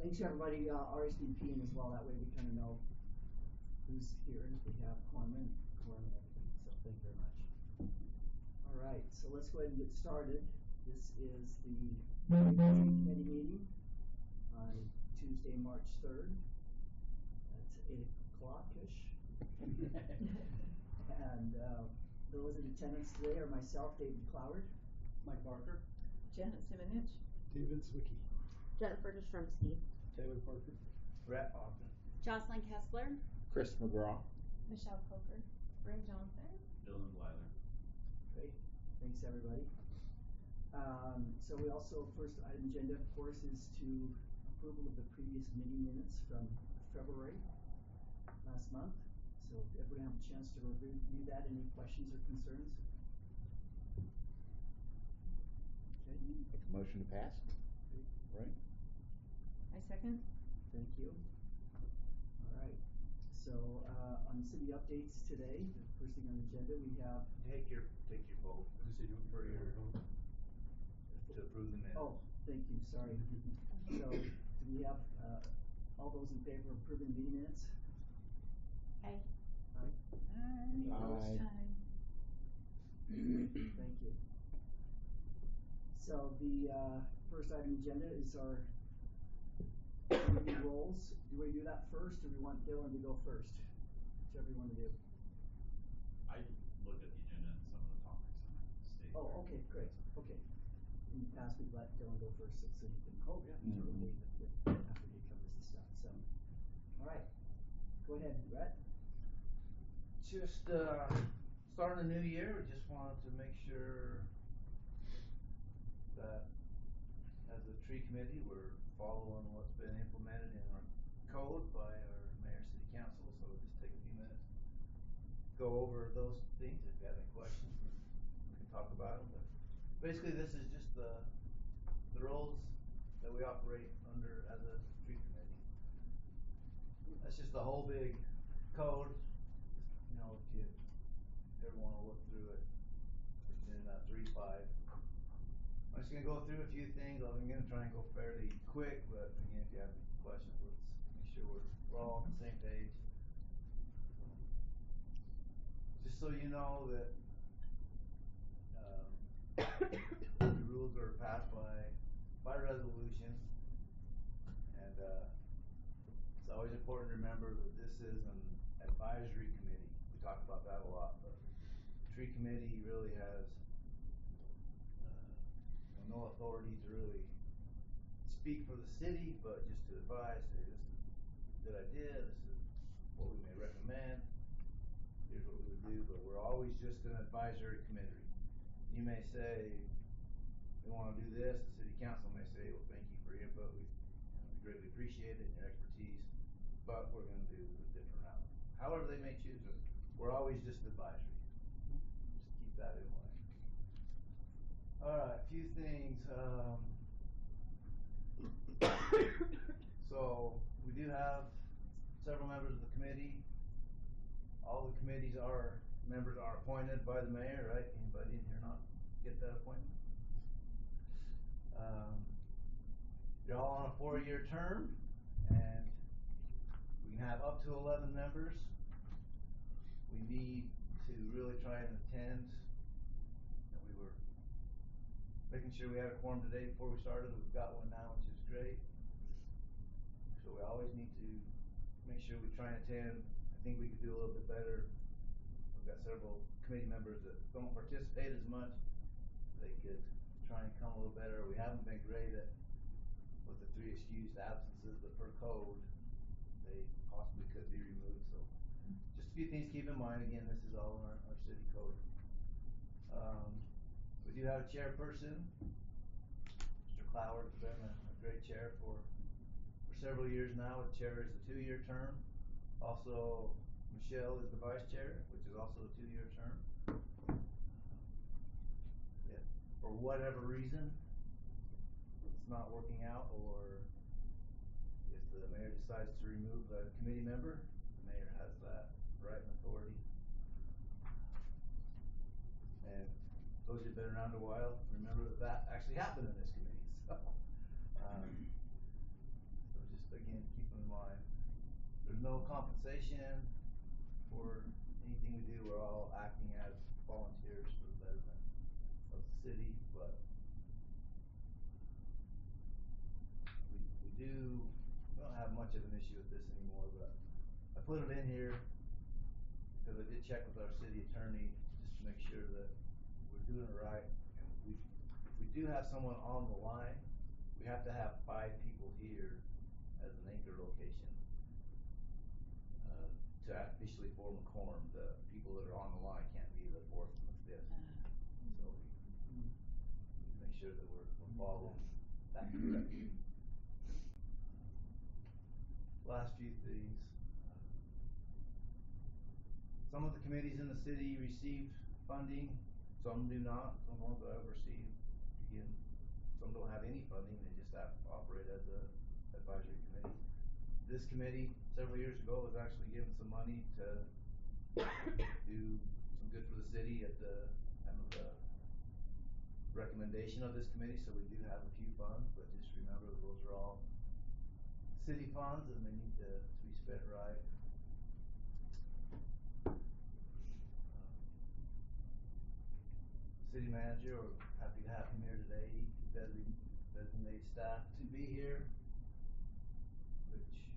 thanks to everybody RSVPing as well. That way we kind of know who's here and if we have quorum and everything. So thank you very much. All right, so let's go ahead and get started. This is the committee meeting on Tuesday, March 3rd. That's 8 o'clock-ish. And those in attendance today are myself, David Cloward, Mike Barker, Janet Simonich, David Zwicky, Jennifer Jastrzemski, Taylor Parker, Brett Ogden, Jocelyn Kessler, Chris McGraw, Michelle Coker, Ray Johnson, Dylan Weiler. Great, thanks everybody. So we also, first item agenda, of course, is to approval of the previous meeting minutes from February last month. So if everyone have a chance to review that, any questions or concerns? Okay. make a motion to pass. Great. Right? I second. Thank you. All right. So on city updates today, the first thing on the agenda, we have. Take your vote for your to approve the minutes. Oh, thank you. Sorry. So do we have all those in favor of approving the meeting minutes? Aye. Aye. Any opposed? Aye. Thank you. So the first item agenda is our committee roles. Do we do that first, or do we want Dylan to go first? Whichever you want to do. I looked at the agenda and some of the topics and stated. Oh, okay, great. Okay. In the past, we've let Dylan go first so he can rotate after he covers the stuff. So, all right. Go ahead, Brett. just starting a new year. We just wanted to make sure that as a tree committee, we're following what's been implemented in our code by our mayor, city council. So we'll just take a few minutes, go over those things. If you have any questions, we can talk about them. But basically, this is just the roles that we operate under as a tree committee. That's just the whole big code. You know, if you ever want to look through it, it's in 3.5. I'm just going to go through a few things. I'm going to try and go fairly quick, but again, if you have any questions, let's make sure we're all on the same page. Just so you know that the rules are passed by resolution, and it's always important to remember that this is an advisory committee. We talk about that a lot, but the tree committee really has no authority to really speak for the city, but just to advise, hey, this is a good idea, this is what we may recommend, here's what we would do, but we're always just an advisory committee. You may say, we want to do this, the city council may say, well, thank you for your input, we greatly appreciate it and your expertise, but we're going to do a different route. However they may choose us, we're always just advisory. Just keep that in mind. All right, a few things. So we do have several members of the committee. All the committees members are appointed by the mayor, right? Anybody in here not get that appointment? You're all on a 4-year term, and we can have up to 11 members. We need to really try and attend. And we were making sure we had a quorum today before we started. We've got one now, which is great. So we always need to make sure we try and attend. I think we could do a little bit better. We've got several committee members that don't participate as much. They could try and come a little better. We haven't been great at with the 3 excused absences, but per code, they possibly could be removed. So just a few things to keep in mind. Again, this is all in our city code. We do have a chairperson. Mr. Cloward has been a great chair for several years now. The chair is a 2-year term. Also, Michelle is the vice chair, which is also a 2-year term. If for whatever reason it's not working out, or if the mayor decides to remove a committee member, the mayor has that right and authority. And those who've been around a while remember that actually happened in this committee. So, mind. There's no compensation for anything we do, we're all acting as volunteers for the betterment of the city, but we don't have much of an issue with this anymore, but I put it in here because I did check with our city attorney just to make sure that we're doing it right, and we do have someone on the line. We have to have 5 people here as an anchor location to officially form a quorum. The people that are on the line can't be the 4th and the 5th. So we make sure that we're following that correctly. Last few things. Some of the committees in the city received funding, some do not. Some ones that I've received, again, some don't have any funding, they just have to operate as a advisory committee. This committee, several years ago, was actually given some money to do some good for the city at the kind of the recommendation of this committee, so we do have a few funds, but just remember that those are all city funds and they need to be spent right. City manager, we're happy to have him here today. He designated staff to be here, which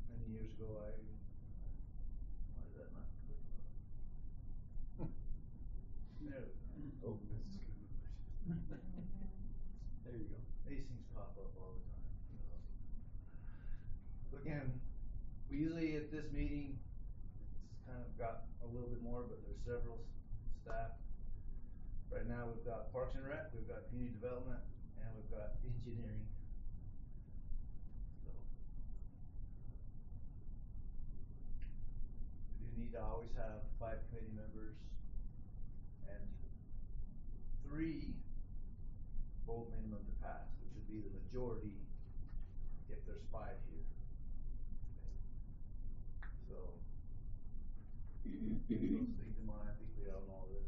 many years ago why is that not good? There. Oh, this is good. There you go. These things pop up all the time. So again, we usually at this meeting, it's kind of got a little bit more, but there's several staff. Right now we've got Parks and Rec, we've got Community Development, and we've got Engineering. So we do need to always have 5 committee members and 3 vote minimum to pass, which would be the majority if there's 5 here. Okay. So those things in mind, I think we all know this.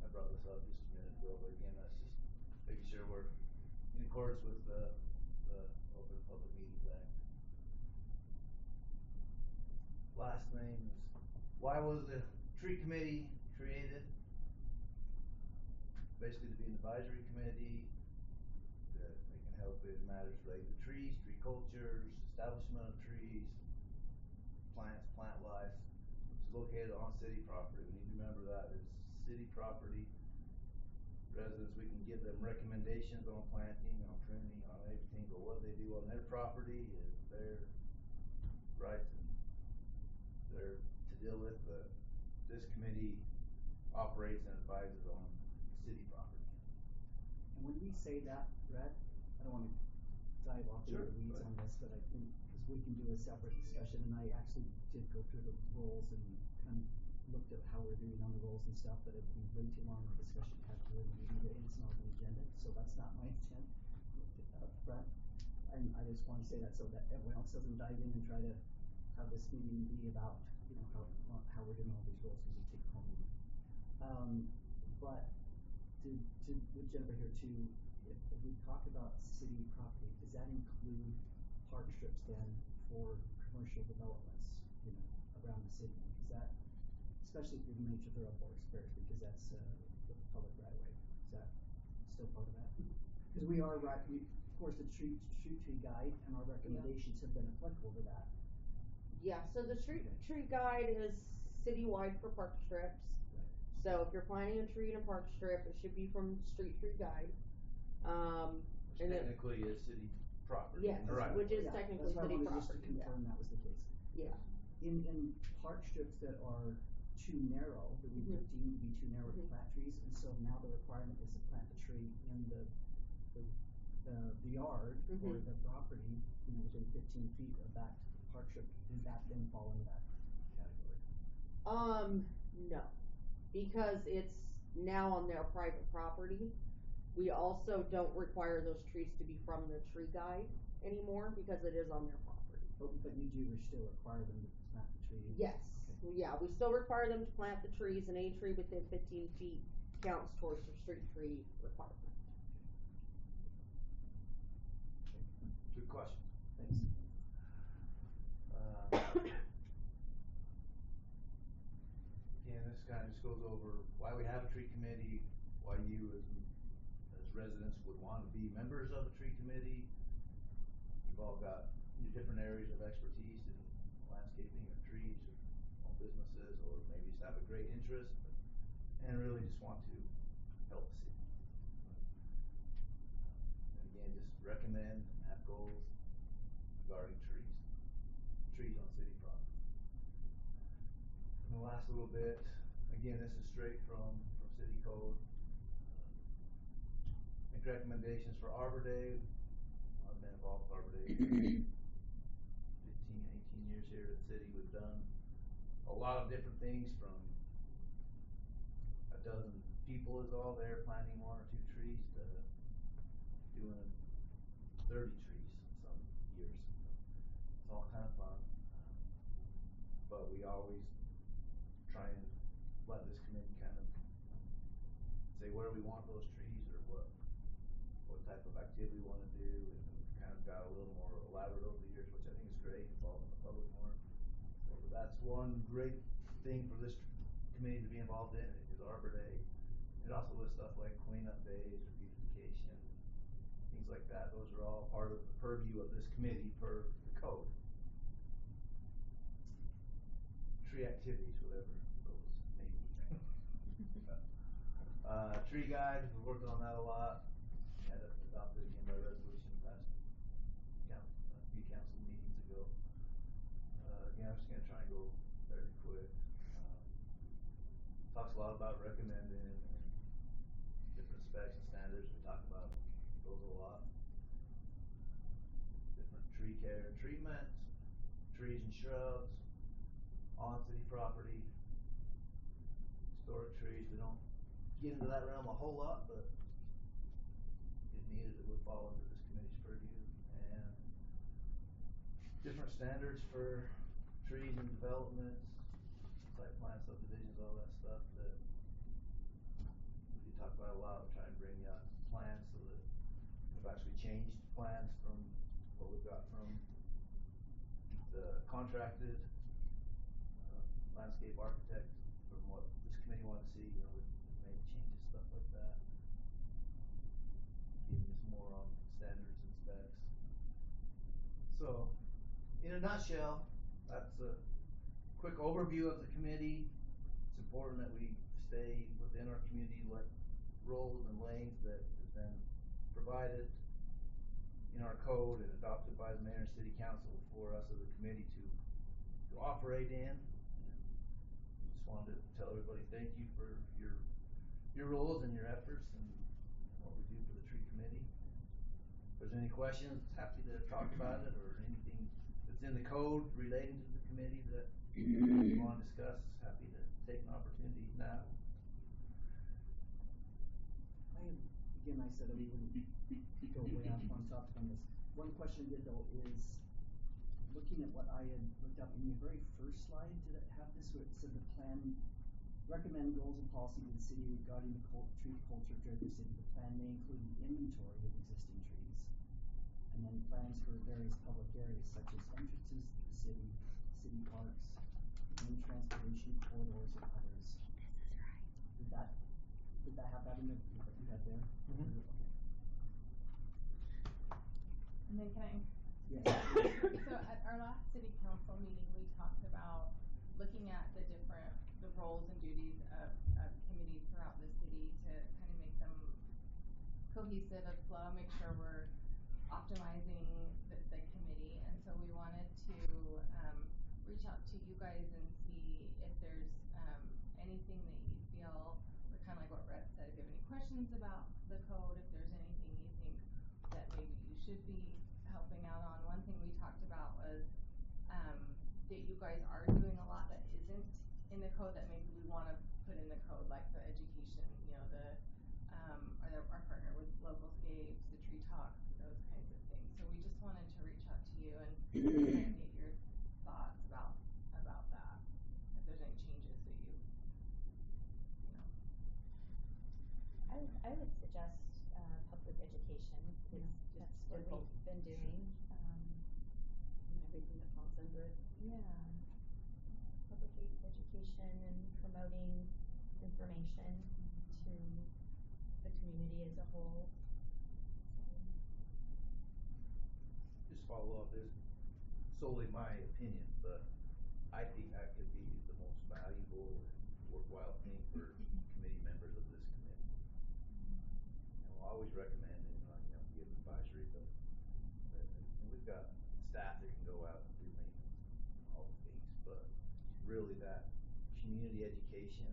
I brought this up just a minute ago, but again, that's just making sure we're in accordance with the Open Public Meetings Act. Last thing is, why was the tree committee created? Basically to be an advisory committee, that they can help with matters related to trees, tree cultures, establishment of trees, plants, plant life. It's located on city property. We need to remember that it's city property. Residents, we can give them recommendations on planting, on pruning, on everything, but what they do on their property is their rights and they're to deal with. But this committee operates and advises on city property. And when we say that, Brett, I don't wanna dive off into Sure, the weeds go ahead. on this, but I think, cause we can do a separate discussion, and I actually did go through the roles and kind of looked at how we're doing on the roles and stuff, but it'd be way too long of a discussion to have during the meeting, and it's not on the agenda, so that's not my intent, Brett. And I just wanna say that so that everyone else doesn't dive in and try to have this meeting be about, you know, how we're doing all these roles, cause we take the whole meeting. But with Jennifer here too, if we talk about city property, does that include park strips then for commercial developments, you know, around the city? Because that, especially if you're nature thoroughfares, because that's the public right of way. Is that still part of that? Because we are right, of course, the tree guide and our recommendations have been applicable to that. Yeah, so the Okay. tree guide is citywide for park strips. So if you're planting a tree in a park strip, it should be from Street Tree Guide. Which And then, technically is city property. yes, Right. which is Yeah, technically that's why I city wanted just to property, yeah. confirm that was the case. Yeah. In park strips that are too narrow, that we Mhm. deem to be too narrow to Mhm. plant trees, and so now the requirement is to plant the tree in the yard or Mhm. the property, you know, within 15 feet of that park strip. Does that then fall into that category? No, because it's now on their private property. We also don't require those trees to be from the tree guide anymore because it is on their property. But you do still require them to plant the tree? Yes, Okay. yeah, we still require them to plant the trees, and a tree within 15 feet counts towards the street tree requirement. Good question. Thanks. Again, this kinda just goes over why we have a tree committee, why you as residents would wanna be members of a tree committee. You've all got your different areas of expertise in landscaping or trees or small businesses, or maybe just have a great interest, and really just want to help the city. And again, just recommend and have goals regarding trees on city property. And the last little bit, again, this is straight from city code. Make recommendations for Arbor Day. I've been involved with Arbor Day 15, 18 years here at the city. We've done a lot of different things, from a dozen people is all there planting 1 or 2 trees to doing 30 trees some years. It's all kind of fun. But we always try and let this committee kind of say where we want those trees, or what type of activity we wanna do, and we've kind of got a little more elaborate over the years, which I think is great, involving the public more. So that's one great thing for this committee to be involved in, is Arbor Day. It also lists stuff like cleanup days or beautification, things like that. Those are all part of the purview of this committee per the code. Tree activities, whatever those may be. Tree guide, we're working on that a lot. Had it adopted again by resolution last a few council meetings ago. Again, I'm just gonna try and go very quick. Talks a lot about recommending and different specs and standards. We talk about those a lot. Different tree care and treatment, trees and shrubs on city property, historic trees. We don't get into that realm a whole lot, but if needed, it would fall under this committee's purview. And different standards for trees and developments, site plan subdivisions, all that stuff that we do talk about a lot. We're trying to bring out plans so that we've actually changed plans from what we've got from the contracted landscape architect, from what this committee wanted to see. We made changes, stuff like that. Giving us more on standards and specs. So, in a nutshell, that's a quick overview of the committee. It's important that we stay within our community roles and lanes that have been provided in our code and adopted by the mayor and city council for us as a committee to operate in. Just wanted to tell everybody thank you for your roles and your efforts and what we do for the tree committee. If there's any questions, happy to talk about it, or anything that's in the code relating to the committee that you want to discuss. Happy to take an opportunity now. I said that we wouldn't go way off on topic on this. One question I did though is, looking at what I had looked up in your very first slide, did it have this where it said the plan recommend goals and policy to the city regarding the tree culture of Draper City? The plan may include an inventory of existing trees, and then plans for various public areas such as entrances to the city parks, main transportation corridors, and others. Did that have that in there? What you had there? Mm-hmm. Okay. And then can I? Yes. So at our last city council meeting, we talked about looking at the roles and duties of committees throughout the city to kind of make them cohesive and flow, make sure we're optimizing the committee. And so we wanted to reach out to you guys and see if there's anything that you feel, or kind of like what Rhett said, if you have any questions about the code, if there's anything you think that maybe you should be helping out on. One thing we talked about was that you guys are doing a lot that isn't in the code that maybe we want to put in the code, like the education, our partner with local scapes, the tree talks, those kinds of things. So we just wanted to reach out to you and kind of get your thoughts about that. If there's any changes that you know. I would suggest public education, because that's what we've been doing, and everything that falls under it. Yeah. Public education and promoting information to the community as a whole. Just follow up, this solely my opinion, but I think that could be the most valuable and worthwhile thing for committee members of this committee. I always recommend, give advisory, but we've got staff that can go out and do maintenance, and all the things, but really that community education,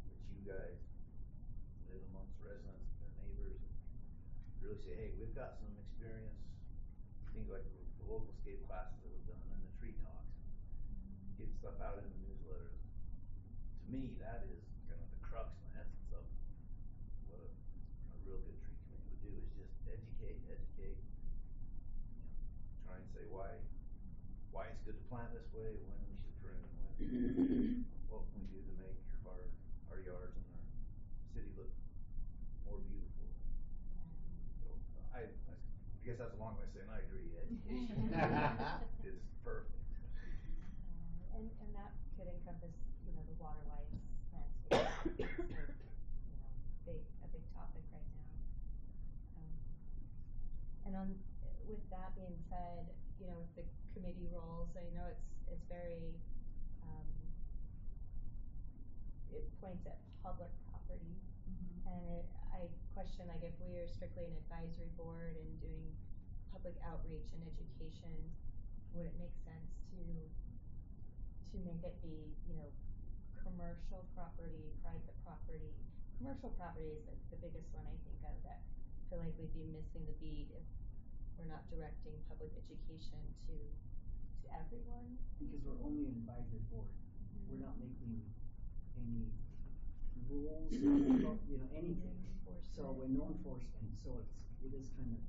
that you guys live amongst residents, their neighbors, and really say, hey, we've got some experience, things like the local skate classes that we've done, and the tree talks, getting stuff out in the newsletters. To me, that is kind of the crux and essence of what a real good tree committee would do, is just educate, try and say why it's good to plant this way, when we should prune, what can we do to make our yards and our city look more beautiful. So I guess that's a long way of saying I agree. Education is perfect. And that could encompass, the water rights landscape. A big topic right now. And with that being said, with the committee roles, I know it's very, it points at public property. And I question, like, if we are strictly an advisory board and doing public outreach and education, would it make sense to make it be, commercial property, private property? Commercial property is the biggest one I think of, that I feel like we'd be missing the beat if we're not directing public education to everyone. Because we're only an advisory board. We're not making any rules, anything. So we're no enforcement. So it is kind of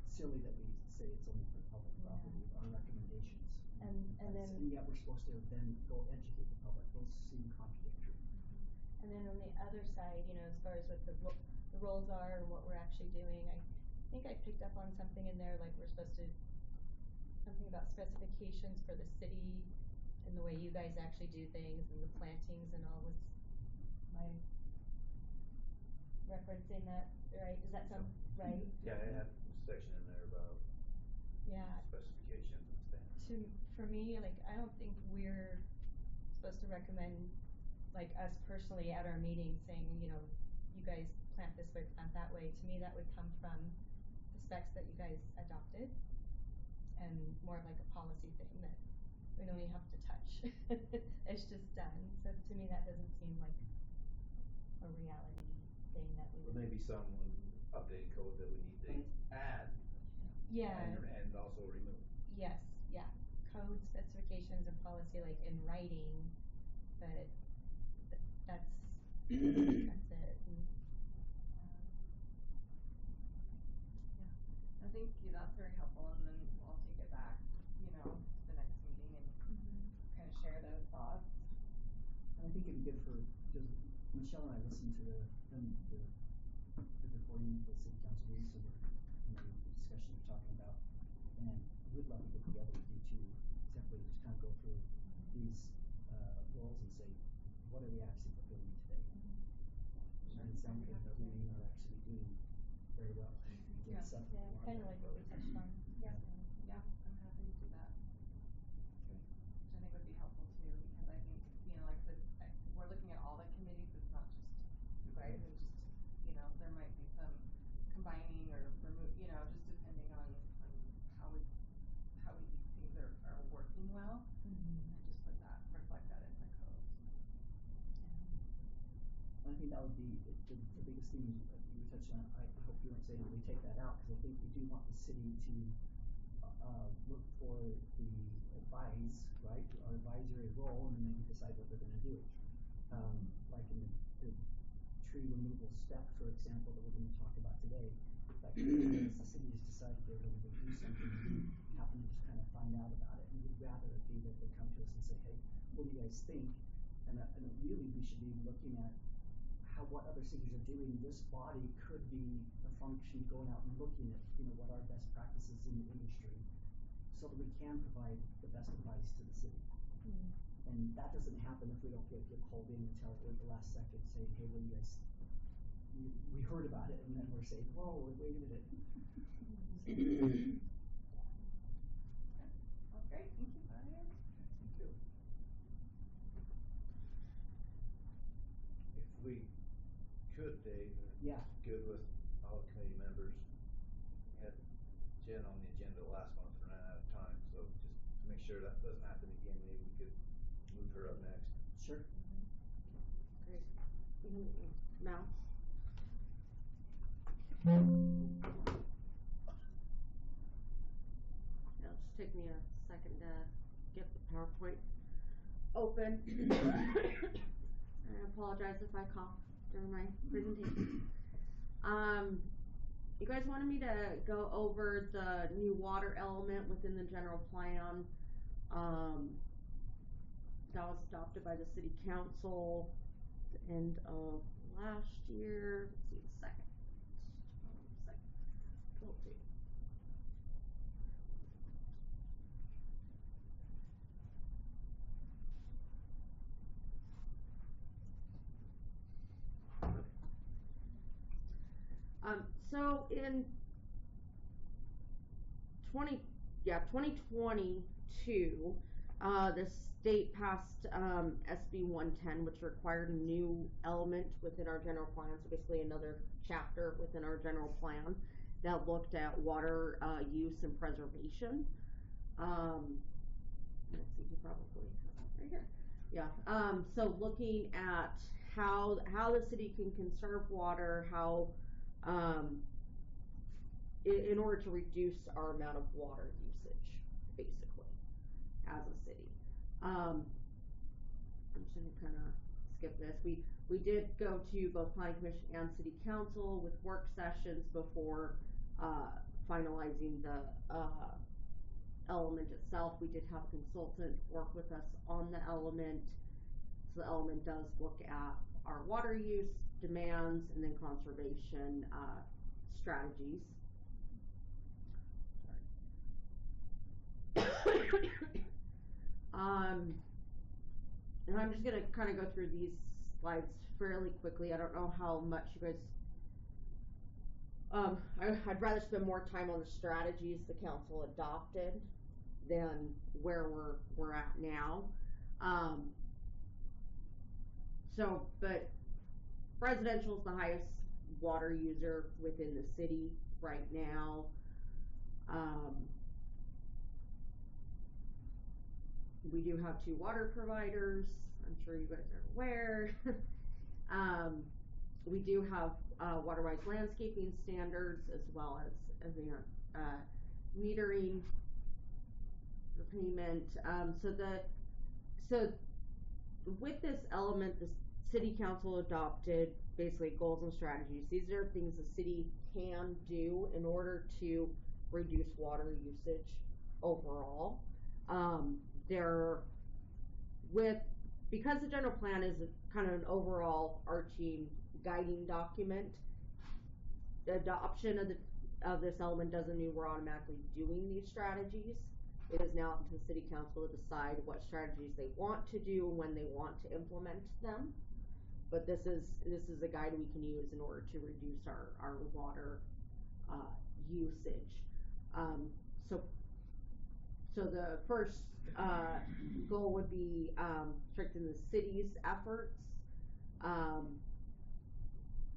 silly that we say it's only for public property with our recommendations. And yet we're supposed to then go educate the public. Those seem contradictory. And then on the other side, as far as what the roles are and what we're actually doing, I think I picked up on something in there, like we're supposed to, something about specifications for the city and the way you guys actually do things and the plantings and all. Am I referencing that right? Does that sound right? Yeah, I have a section in there about specifications and standards. For me, like, I don't think we're supposed to recommend, like, us personally at our meeting saying, you guys plant this way, plant that way. To me, that would come from the specs that you guys adopted, and more of like a policy thing that we don't even have to touch. It's just done. So to me, that doesn't seem like a reality thing that we would. There may be some updated code that we need to add. Yeah. And also remove. Yes, yeah. Code specifications and policy, like in writing, but that's that's it. I think that's very helpful, and then I'll take it back, to the next meeting and kind of share those thoughts. And I think it'd be good because Michelle and I listened to the recording of the city council meeting, so the discussion you're talking about, and we'd love to get together with you too, simply just kind of go through these roles and say, what are we actually fulfilling today? And it sounds like that we are actually doing very well. Yeah, kind of like what we touched on. Yeah. Yeah, I'm happy to do that. Okay. Which I think would be helpful too, because I think, like we're looking at all the committees, it's not just you guys, and just, there might be some combining or remove, just depending on how we think things are working well, and just reflect that in the code. I think that would be the biggest thing you touched on. I hope you don't say that we take that out, because I think we do want the city to look for the advice, right, our advisory role, and then maybe decide what they're going to do. Like in the tree removal spec, for example, that we're going to talk about today. Like, the city has decided they're going to do something, we happen to just kind of find out about it, and we'd rather it be that they come to us and say, hey, what do you guys think? And really, we should be looking at what other cities are doing. This body could be a function going out and looking at, what our best practices in the industry, so that we can provide the best advice to the city. And that doesn't happen if we don't get called in until the last second saying, hey, well, you guys, we heard about it, and then we're saying, whoa, wait a minute. Well, great, thank you. Thank you. If we could, Dave, Yeah. good with all the committee members, we had Jen on the agenda last month and ran out of time, so just to make sure that doesn't happen again, maybe we could move her up next. Sure. Great. Mal? It'll just take me a second to get the PowerPoint open. I apologize if I cough during my presentation. You guys wanted me to go over the new water element within the general plan. That was adopted by the city council at the end of last year. Let's see, the second. We'll see. So in 2022, the state passed SB 110, which required a new element within our general plan. So basically another chapter within our general plan that looked at water use and preservation. Let's see, you probably right here. Yeah. So looking at how the city can conserve water, how in order to reduce our amount of water usage, basically, as a city. I'm just gonna kind of skip this. We did go to both planning commission and city council with work sessions before finalizing the element itself. We did have a consultant work with us on the element. So the element does look at our water use demands and then conservation strategies. And I'm just gonna kind of go through these slides fairly quickly. I don't know how much you guys. I'd rather spend more time on the strategies the council adopted than where we're at now. But residential is the highest water user within the city right now. We do have 2 water providers. I'm sure you guys are aware. We do have water-wise landscaping standards as well as metering repayment. So with this element, the city council adopted basically goals and strategies. These are things the city can do in order to reduce water usage overall. Because the general plan is kind of an overall arching guiding document, the adoption of this element doesn't mean we're automatically doing these strategies. It is now up to the city council to decide what strategies they want to do and when they want to implement them. But this is a guide we can use in order to reduce our water usage. So the first goal would be strengthen the city's efforts,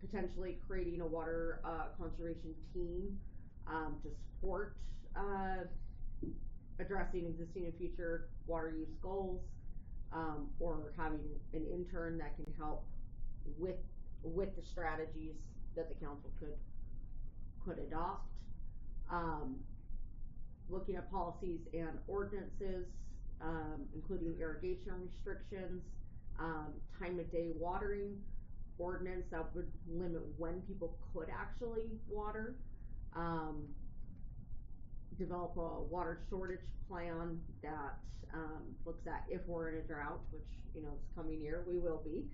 potentially creating a water conservation team to support addressing existing and future water use goals, or having an intern that can help with the strategies that the council could adopt. Looking at policies and ordinances, including irrigation restrictions, time of day watering ordinance that would limit when people could actually water, develop a water shortage plan that looks at if we're in a drought, which this coming year we will be,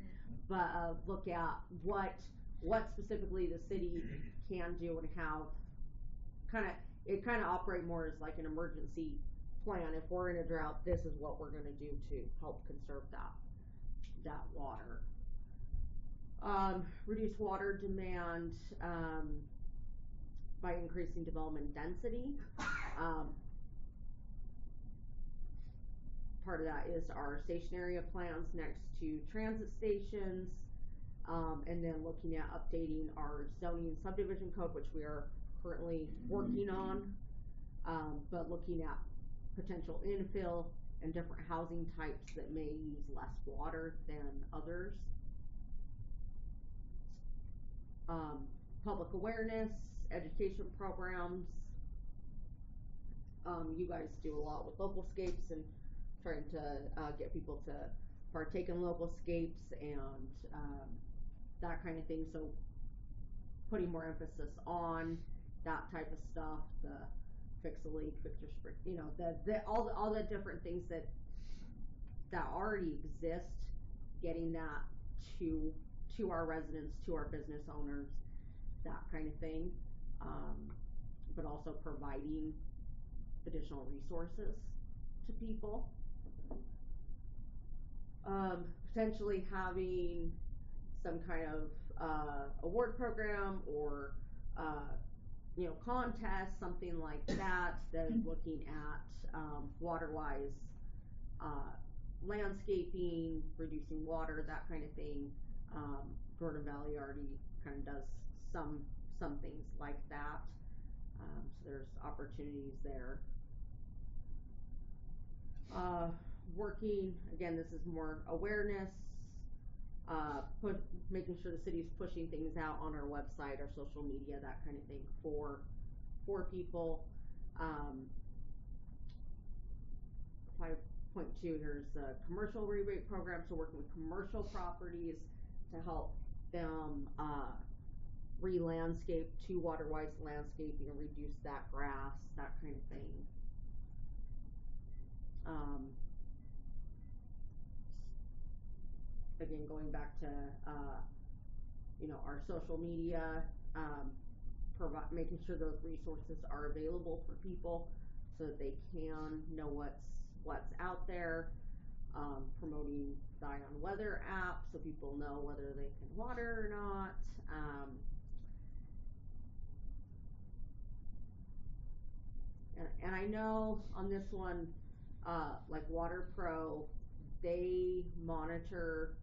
but look at what specifically the city can do and have it kind of operate more as like an emergency plan. If we're in a drought, this is what we're gonna do to help conserve that water. Reduce water demand, by increasing development density. Part of that is our station area plans next to transit stations, and then looking at updating our zoning subdivision code, which we are currently working on, but looking at potential infill and different housing types that may use less water than others. Public awareness, education programs. You guys do a lot with local scapes and trying to get people to partake in local scapes and that kind of thing. So putting more emphasis on that type of stuff, the fix a leak, fix your spring, you know, all the different things that already exist, getting that to our residents, to our business owners, that kind of thing, but also providing additional resources to people. Potentially having some kind of award program or you know, contest, something like that, that is looking at water-wise landscaping, reducing water, that kind of thing. Gordon Valley already kind of does some things like that, so there's opportunities there. Working, again, this is more awareness, making sure the city's pushing things out on our website, our social media, that kind of thing for people. 5.2, here's a commercial rebate program, so working with commercial properties to help them re-landscape to water-wise landscaping and reduce that grass, that kind of thing. Again, going back to you know, our social media, making sure those resources are available for people so that they can know what's out there. Promoting the Eye on Weather app so people know whether they can water or not. And I know on this one, like Water Pro, they monitor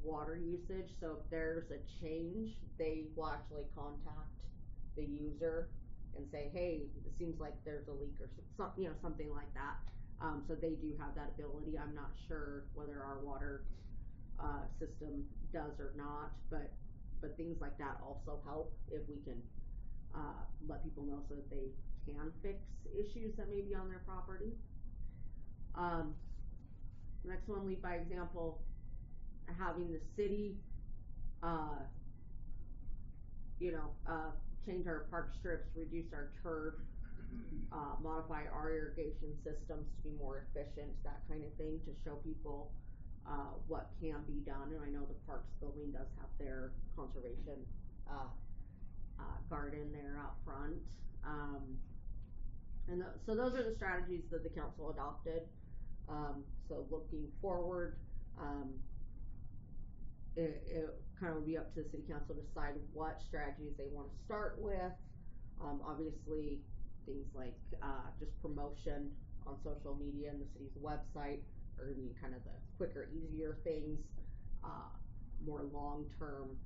water usage, so if there's a change, they will actually contact the user and say, hey, it seems like there's a leak or something, you know, something like that. So they do have that ability. I'm not sure whether our water system does or not, but things like that also help if we can let people know so that they can fix issues that may be on their property. Next one, lead by example. Having the city, you know, change our park strips, reduce our turf, modify our irrigation systems to be more efficient, that kind of thing, to show people what can be done. And I know the Parks building does have their conservation garden there out front. So those are the strategies that the council adopted. So looking forward, it kind of would be up to the city council to decide what strategies they want to start with. Obviously, things like just promotion on social media and the city's website are going to be kind of the quicker, easier things. More long-term,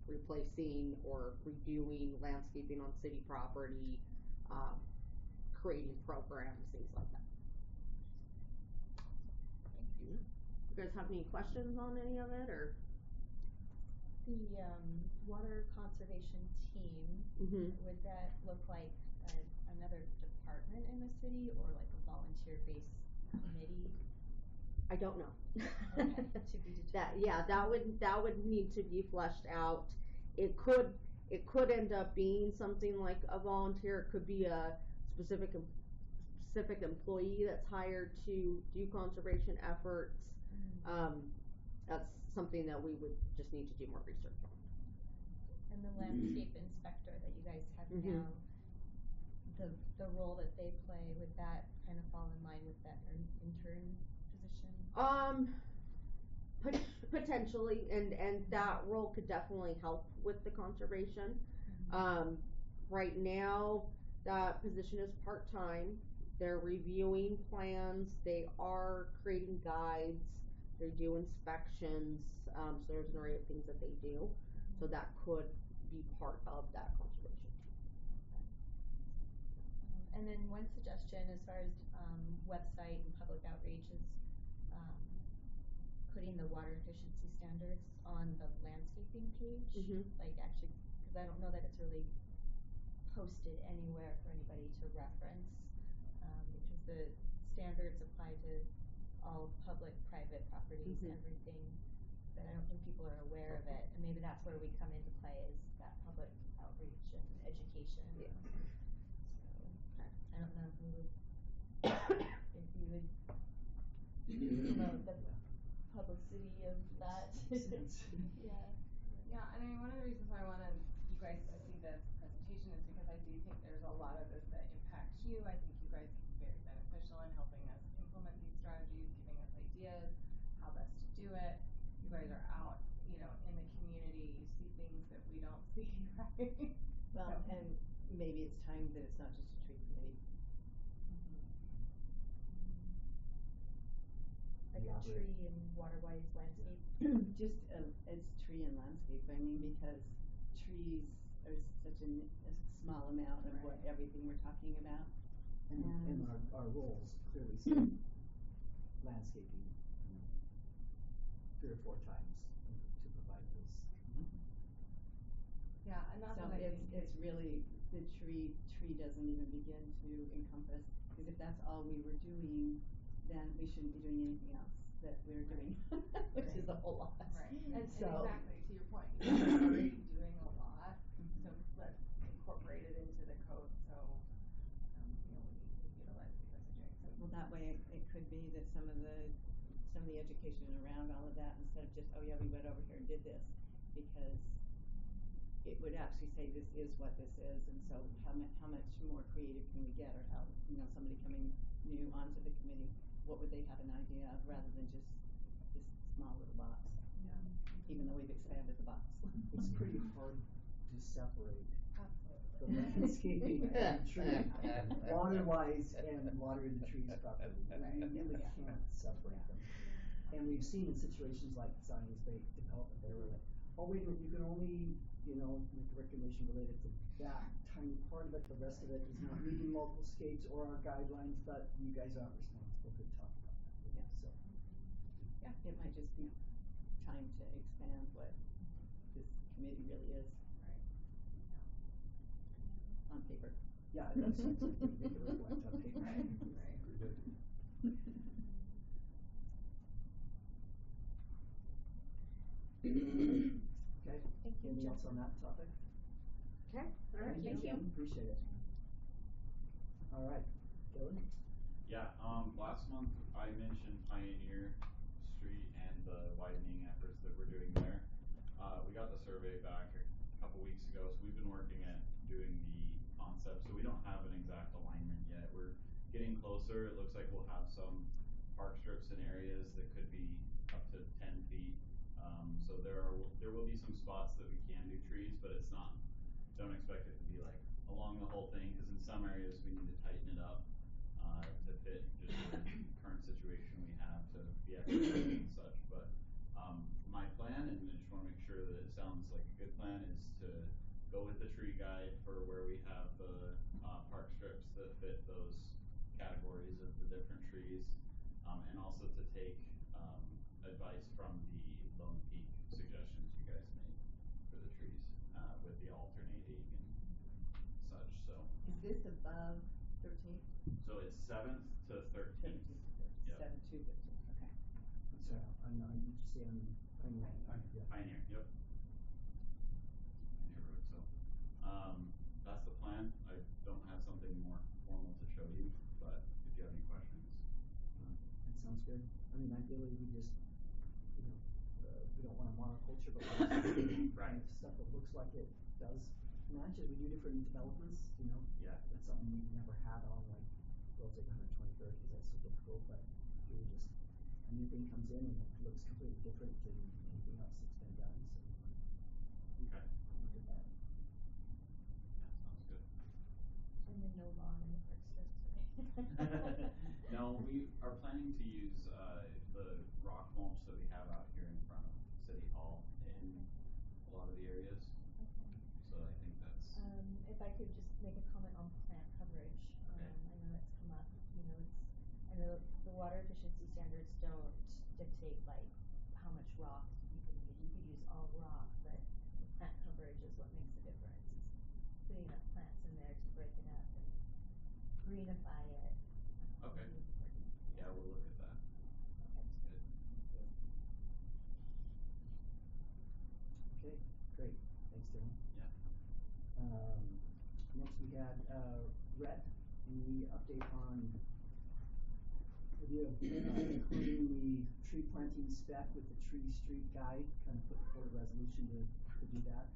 replacing or redoing landscaping on city property, creating programs, things like that. Thank you. You guys have any questions on any of it, or? The water conservation team, would that look like another department in the city or like a volunteer-based committee? I don't know. Okay, to be determined. That would need to be fleshed out. It could end up being something like a volunteer. It could be a specific employee that's hired to do conservation efforts. That's something that we would just need to do more research on. And the landscape inspector that you guys have now, the role that they play, would that kind of fall in line with that intern position? Potentially, and that role could definitely help with the conservation. Right now, that position is part-time. They're reviewing plans, they are creating guides, they do inspections, so there's an array of things that they do. So that could be part of that conservation. And then one suggestion as far as website and public outreach is putting the water efficiency standards on the landscaping page. Like actually, because I don't know that it's really posted anywhere for anybody to reference, because the standards apply to all public, private properties, everything. But I don't think people are aware of it, and maybe that's where we come into play, is that public outreach and education. Yeah. So, I don't know who would, if you would promote the publicity of that. Yeah. Yeah, and I mean, one of the reasons why I wanted you guys to see this presentation is because I do think there's a lot of this that impacts you. I think you guys can be very beneficial in helping us implement these strategies, giving us ideas, how best to do it. You guys are out, you know, in the community, you see things that we don't see, right? Well, and maybe it's time that it's not just a tree committee. Like a tree and water-wise landscape. Just it's tree and landscape. I mean, because trees are such a small amount of what everything we're talking about. And our roles clearly say landscaping, you know, 3 or 4 times to provide those. Yeah, and that's So what I think. it's really, the tree doesn't even begin to encompass, because if that's all we were doing, then we shouldn't be doing anything else that we're doing, which is a whole lot. Right, and So, exactly, to your point, you guys are already doing a lot, so let's incorporate it into the code, so, you know, we utilize what you guys are doing, so. well, that way it could be that some of the education around all of that, instead of just, oh yeah, we went over here and did this, because it would actually say this is what this is, and so how much more creative can we get, or how, you know, somebody coming new onto the committee, what would they have an idea of, rather than just this small little box. Yeah. Even though we've expanded the box. It's pretty hard to separate Absolutely. the landscaping and tree, water-wise and watering the trees properly. We really can't separate them. And we've seen in situations like Zion's Bay development, they were like, oh wait a minute, you can only, you know, make a recognition related to that tiny part of it, the rest of it is not meeting local scapes or our guidelines, but you guys aren't responsible to talk about that. Yeah. So. Yeah, it might just be time to expand what this committee really is. Right. On paper. Yeah, it does. Make it reflect on paper. Right, right. Good. Okay, Thank you, anything else Jennifer. on that topic? Okay, alright, Thank you, Jen, appreciate it. Alright, Dylan? Yeah, last month I mentioned Pioneer Street and the widening efforts that we're doing there. We got the survey back a couple weeks ago, so we've been working at doing the concept, so we don't have an exact alignment yet. We're getting closer. It looks like we'll have some park strips in areas that could be up to 10 feet. So there will be some spots that we can do trees, but it's not, don't expect it to be like along the whole thing, because in some areas we need to tighten it up to fit just the current situation we have to be exercising and such. But my plan, and I just want to make sure that it sounds like a good plan, is to go with the tree guide for where we have the park strips that fit those categories of the different trees, and also to take advice from the Lone Peak suggestions you guys made for the trees, with the alternating and such. So Is this above 13th? so it's 7th to 13th. 17th, Yep. 7 to 13th, okay. So, did you say on Pioneer? Yeah. Pioneer, yep. Pioneer Road. So that's the plan. I don't have something more formal to show you, but if you have any questions. That sounds good. I mean, ideally, we just, you know, we don't want a monoculture, but we Right. stuff that looks like it does match it. We do different developments, you know. Yeah. That's something we've never had on, like well, it's like 123rd because that's so difficult, but we were just, a new thing comes in and it looks completely different than anything else that's been done, so. Okay. Look at that. Yeah, sounds good. And then no lawn in the park strip today. No, we are planning to use, the rock mulch that we have out here in front of City Hall in a lot of the areas. Okay. So I think that's, If I could just make a comment on plant coverage, Okay. I know that's come up, I know the water efficiency standards don't dictate like how much rock you can use, you could use all rock, but the plant coverage is what makes a difference, is putting enough plants in there to break it up and greenify it. Okay. Really important. yeah, we'll look at that. Okay. Good. Okay, great, thanks Dylan. Yeah. Next we had, Rhett, any update on the idea of including the tree planting spec with the tree street guide, kind of put forward a resolution to do that?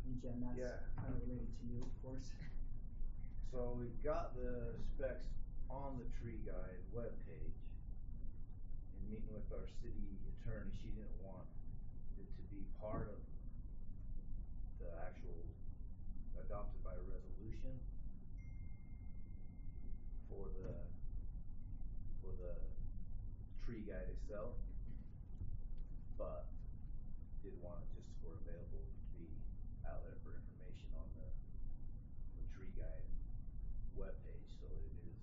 And Jen, that's Yeah. kind of related to you, of course. So we've got the specs on the tree guide webpage. In meeting with our city attorney, she didn't want it to be part of the actual adopted by resolution for the tree guide itself, but did want it just for available to be out there for information on the tree guide webpage, so it is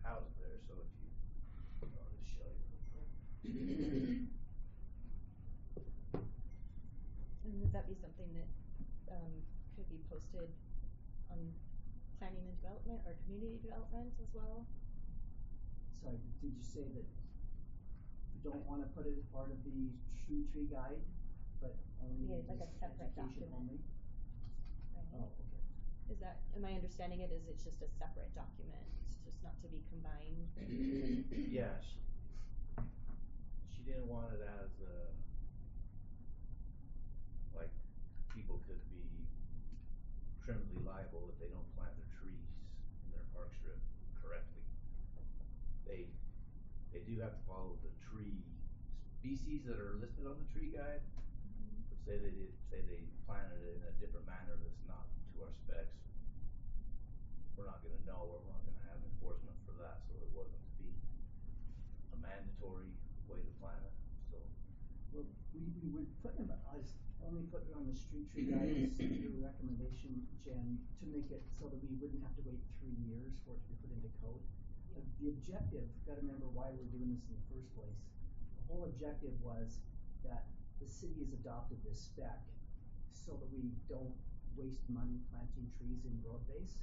housed there, so if you, I'll just show you real quick. And would that be something that, could be posted on planning and development or community development as well? Sorry, did you say that you don't wanna put it as part of the tree guide, but only Yeah, like a just separate education document. only? Right. Oh, okay. Is that, am I understanding it as it's just a separate document, it's just not to be combined? Yeah, she didn't want it as like, people could be criminally liable if they don't plant their trees in their park strip correctly. They do have to follow the tree species that are listed on the tree guide, but say they planted it in a different manner that's not to our specs, we're not gonna know, or we're not gonna have enforcement for that, so it wasn't to be a mandatory way to plant it, so. Well, we would put them, I just only put it on the street tree guides, your recommendation, Jen, to make it so that we wouldn't have to wait 3 years for it to be put into code. The objective, gotta remember why we're doing this in the first place. The whole objective was that the city has adopted this spec so that we don't waste money planting trees in road base.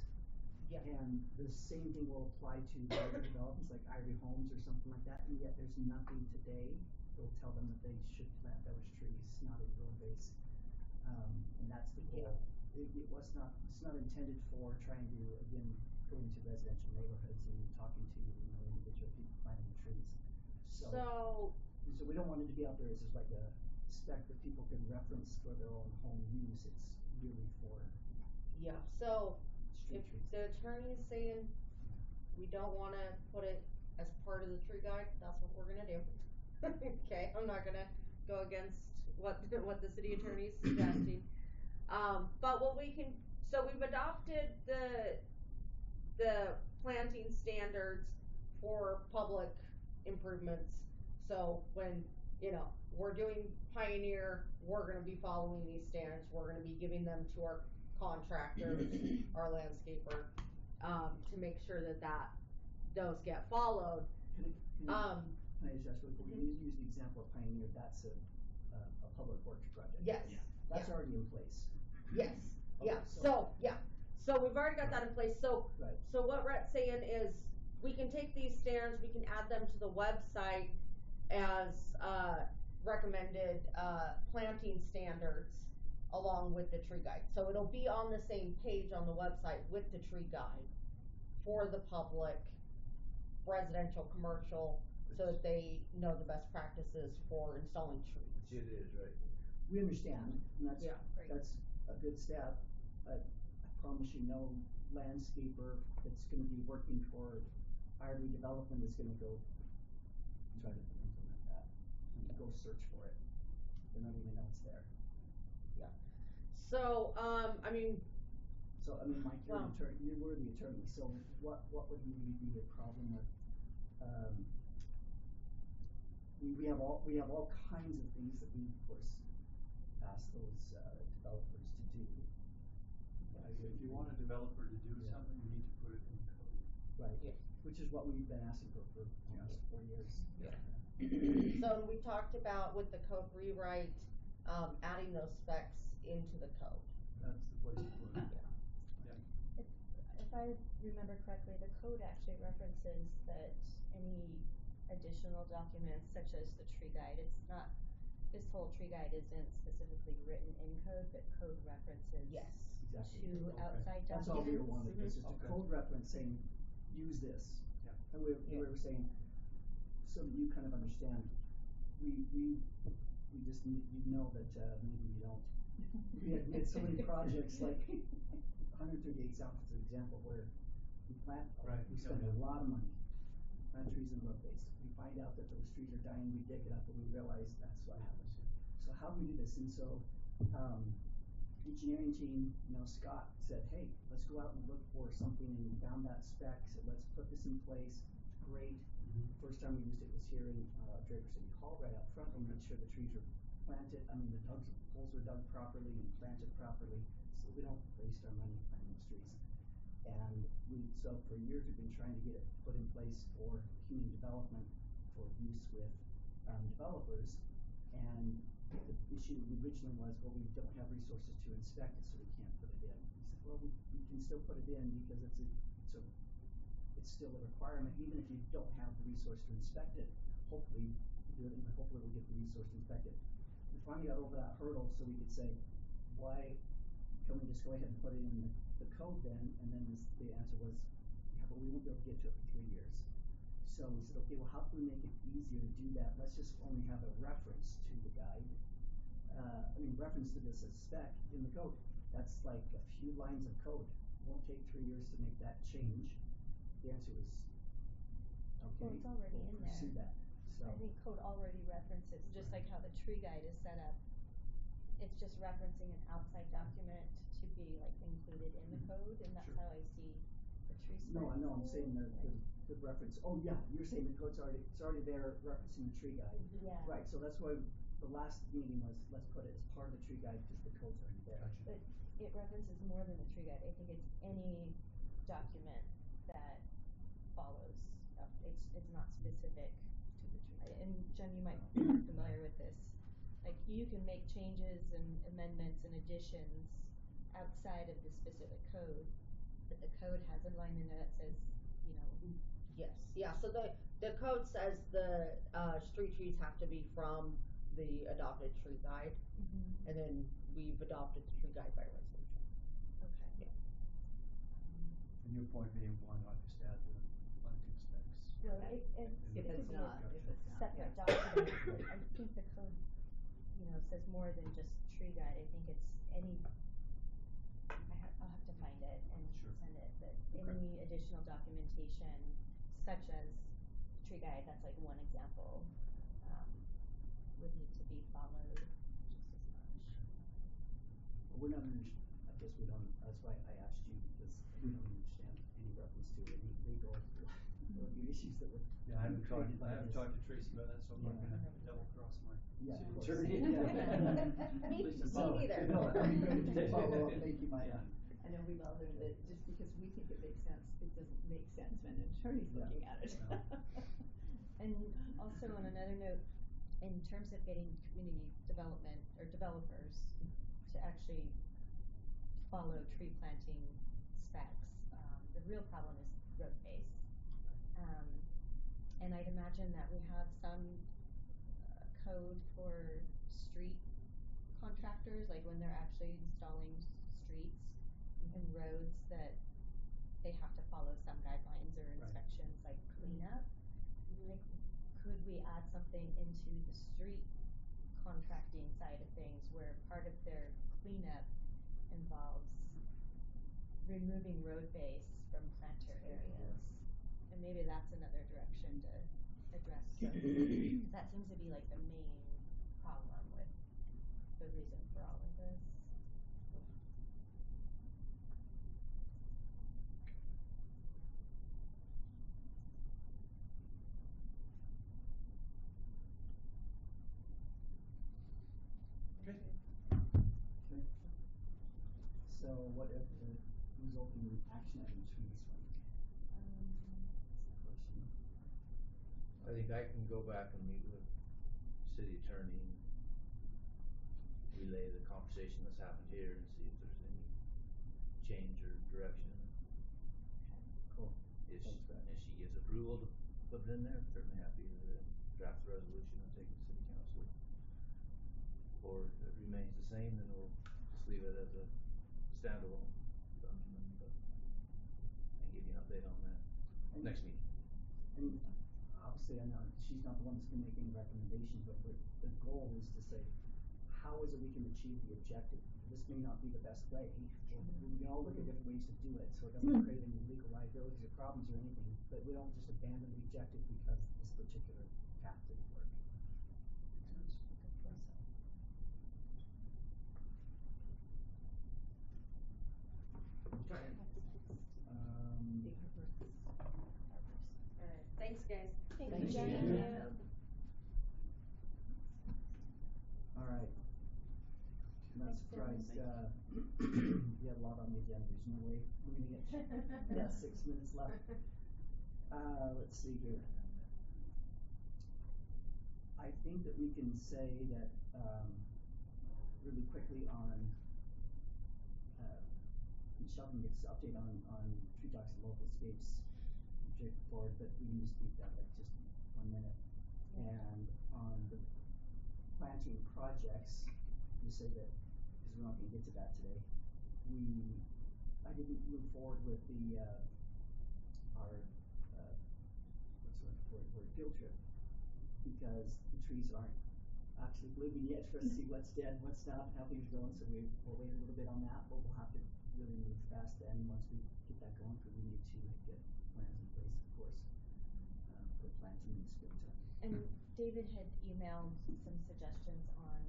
Yeah. And the same thing will apply to larger developments like Ivory Homes or something like that, and yet there's nothing today that will tell them that they should plant those trees, not in road base. And that's the goal. It was not, it's not intended for trying to, again, go into residential neighborhoods and talking to, individual people planting trees. So we don't want it to be out there as just like a spec that people can reference for their own home use. It's really for Yeah, so street if trees. the attorney is saying we don't wanna put it as part of the tree guide, that's what we're gonna do. Okay, I'm not gonna go against what the city attorney is suggesting. But what we can, so we've adopted the planting standards for public improvements. So when, we're doing Pioneer, we're gonna be following these standards, we're gonna be giving them to our contractors, our landscaper, to make sure that those get followed. Can I just ask really quick, Mhm. you used the example of Pioneer, that's a public works project. Yes. Yeah. That's Yeah. already in place. Yes, Okay, yeah, so we've already got that in place, so Right. so what Rhett's saying is, we can take these standards, we can add them to the website as, recommended, planting standards along with the tree guide. So it'll be on the same page on the website with the tree guide for the public, residential, commercial, so that they know the best practices for installing trees. It is, right? We understand, and that's, Yeah. Great. that's a good step, but I promise you, no landscaper that's gonna be working for our redevelopment is gonna go try to implement that, go search for it. They don't even know it's there. So, I mean, So, I mean, Mike, you're Well- an attorney, you were the attorney, so what would maybe be a problem with, we have all kinds of things that we, of course, ask those, developers to do. If you want a developer to do Yeah. something, you need to put it in code. Right. Yeah. Which is what we've been asking for almost 4 years. so we talked about with the code rewrite, adding those specs into the code. That's the place to put it. If I remember correctly, the code actually references that any additional documents such as the tree guide, it's not, this whole tree guide isn't specifically written in code, but code references Exactly. to Okay. outside That's documents. all we wanted, was just a Okay. code reference saying, use this. Yeah. And we were saying, so that you kind of understand, we just need, you know that, maybe you don't. We had so many projects, like 138 South is an example where we plant, Right. we spend Yeah. a lot of money, plant trees in road base. We find out that those trees are dying, we dig it up and we realize that's what happens. So how do we do this? And so, engineering team, Scott said, hey, let's go out and look for something, and we found that spec, so let's put this in place. Great. The first time we used it was here in, Draper City Hall, right out front. We made sure the trees were planted, the holes were dug properly and planted properly, so we don't waste our money planting those trees. And so for years, we've been trying to get it put in place for community development for use with, developers. And the issue originally was, well, we don't have resources to inspect it, so we can't put it in. We said, well, we can still put it in because it's still a requirement, even if you don't have the resource to inspect it. Hopefully, we'll get the resource to inspect it. We finally got over that hurdle, so we could say, why can we just go ahead and put it in the code then? And then the answer was, yeah, but we won't be able to get to it for 3 years. So we said, okay, well, how can we make it easier to do that? Let's just only have a reference to the guide. Reference to this as spec in the code. That's like a few lines of code. It won't take 3 years to make that change. The answer was, okay, Well, it's already we'll in there. pursue that. So, I think code already references, just like how the tree guide is set up. It's just referencing an outside document to be like included in the code, and that's Sure. how I see the tree specs. no, I'm saying the reference. Oh yeah, you're saying the code's already there referencing the tree guide. Yeah. Right. So that's why the last meeting was, let's put it as part of the tree guide because the code's already there. Gotcha. But it references more than the tree guide. I think it's any document that follows. It's not specific to the tree guide. And Jen, you might be more familiar with this. Like you can make changes and amendments and additions outside of the specific code, but the code has a line in there that says, Yes, yeah, so the code says the, street trees have to be from the adopted tree guide, and then we've adopted the tree guide by resolution. Okay. And your point being, why not just add the planting specs? Well, Right. If it it's could be not, a if it's not, separate yeah. document. I think the code, says more than just tree guide. I think it's any, I'll have to find it and Sure. send it, but Okay. any additional documentation such as tree guide, that's like one example, would need to be followed just as much. But we're not I guess we don't, that's why I asked you, because we don't understand any reference to any legal or the issues that would. Yeah, I haven't be talked, created by I haven't this. talked to Tracy about that, so I'm not Yeah. gonna have to double cross my Yeah, of course. attorney. Me So, neither. no, I'm good to follow up. Thank you, Maya. I know we've all learned that just because we think it makes sense, it doesn't make sense when an attorney's Yeah. looking at it. And also on another note, in terms of getting community development or developers to actually follow tree planting specs, the real problem is road base. And I'd imagine that we have some code for street contractors, like when they're actually installing streets and roads, that they have to follow some guidelines or Right. inspections, like cleanup. Like, could we add something into the street contracting side of things where part of their cleanup involves removing road base from planter areas. And maybe that's another direction to address, so that seems to be like the main problem with the reason for all of this. Okay. Okay. So what if the resulting action items from this one? Question. I think I can go back and meet with city attorney and relay the conversation that's happened here and see if there's any change or direction. Cool. If Thanks for that. she gives approval to put it in there, I'm certainly happy to draft the resolution and take it to city council. Or if it remains the same, then we'll just leave it as a standalone document, but, and give you an update on that And- next meeting. And obviously, I know she's not the one that's gonna make any recommendations, but the goal is to say, how is it we can achieve the objective? This may not be the best way, we can all look at different ways to do it, so it doesn't create any legal liabilities or problems or anything, but we don't just abandon the objective because this particular path didn't work. Okay. Alright, thanks guys. Thank Thank you, you. Jen. Alright. I'm not Thanks, Jen. surprised, you had a lot on the agenda, there's no way we're gonna get, we got 6 minutes left. Let's see here. I think that we can say that, really quickly on, Michelle can give us an update on tree docks and local escapes, Draper forward, but we can just beat that like just 1 minute. And on the planting projects, you say that, because we're not gonna get to that today, I didn't move forward with the, our, what's the word, field trip, because the trees aren't actually blooming yet for us to see what's dead, what's not, how things are going, so we'll wait a little bit on that, but we'll have to really move fast then, once we get that going, because we need to get plans in place, of course, for planting in the springtime. And David had emailed some suggestions on,